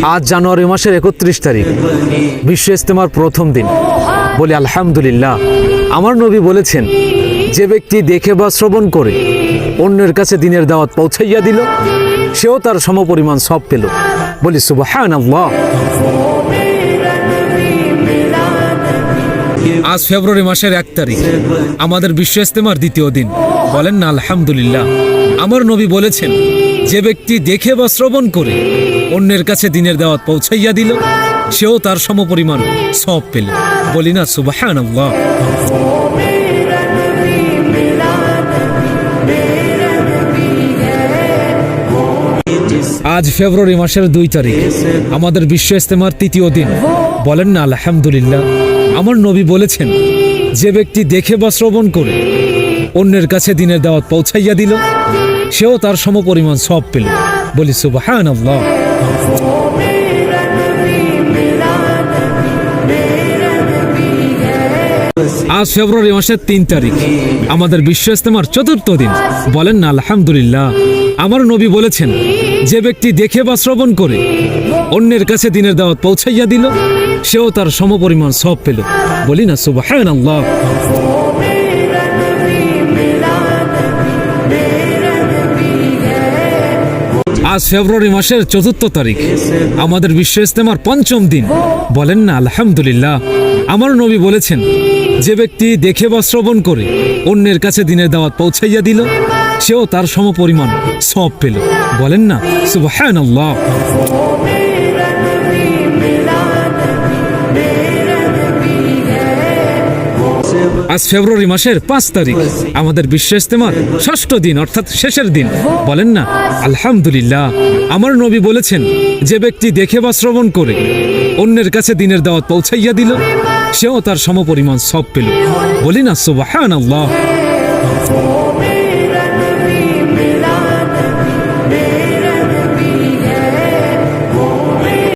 আজ জানুয়ারি মাসের 31 তারিখ, বিশ্ব ইজতেমার প্রথম দিন। বলি আলহামদুলিল্লাহ। আমার নবী বলেছেন, যে ব্যক্তি দেখে বা শ্রবণ করে অন্যের কাছে দিনের দাওয়াত পৌঁছাইয়া দিল, সেও তার সমপরিমাণ সওয়াব পেল। বলি সুবহানাল্লাহ। আজ ফেব্রুয়ারি মাসের 1 তারিখ, আমাদের বিশ্ব ইজতেমার দ্বিতীয় দিন। বলেন না আলহামদুলিল্লাহ। আমার নবী বলেছেন, যে ব্যক্তি দেখে বা শ্রবণ করে অন্যের কাছে দিনের দাওয়াত পৌঁছাইয়া দিল, সেও তার সমপরিমাণ সওয়াব পেল। বলি না সুবহানাল্লাহ। আজ ফেব্রুয়ারি মাসের 2 তারিখ, আমাদের বিশ্ব ইজতেমার তৃতীয় দিন। বলেন না আলহামদুলিল্লাহ। আমার নবী বলেছেন, যে ব্যক্তি দেখে বা শ্রবণ করে অন্যের কাছে দিনের দাওয়াত পৌঁছাইয়া দিল, সেও তার সমপরিমাণ সওয়াব পেল। বলি সুবহানাল্লাহ। আজ ফেব্রুয়ারি মাসের 3 তারিখ, আমাদের বিশ্ব ইজতেমার চতুর্থ দিন। বলেন না আলহামদুলিল্লাহ। আমার নবী বলেছেন, যে ব্যক্তি দেখে বা শ্রবণ করে অন্যের কাছে দিনের দাওয়াত পৌঁছাইয়া দিল, সেও তার সমপরিমাণ সওয়াব পেল। বলি না সুবহানাল্লাহ। আজ ফেব্রুয়ারি মাসের 4 তারিখ, আমাদের বিশ্ব ইজতেমার পঞ্চম দিন। বলেন না আলহামদুলিল্লাহ। আমার নবী বলেছেন, যে ব্যক্তি দেখে বা শ্রবণ করে অন্যের কাছে দিনের দাওয়াত পৌঁছাইয়া দিল, সেও তার সমপরিমাণ সওয়াব পেল। বলেন না সুবহানাল্লাহ। আজ ফেব্রুয়ারি মাসের 5 তারিখ, আমাদের বিশ্ব ইজতেমার ষষ্ঠ দিন, অর্থাৎ শেষের দিন। বলেন না আলহামদুলিল্লাহ। আমার নবী বলেছেন, যে ব্যক্তি দেখে বা শ্রবণ করে অন্যের কাছে দিনের দাওয়াত পৌঁছাইয়া দিল, সেও তার সমপরিমাণ সওয়াব পেল। বলি না সুবহানাল্লাহ।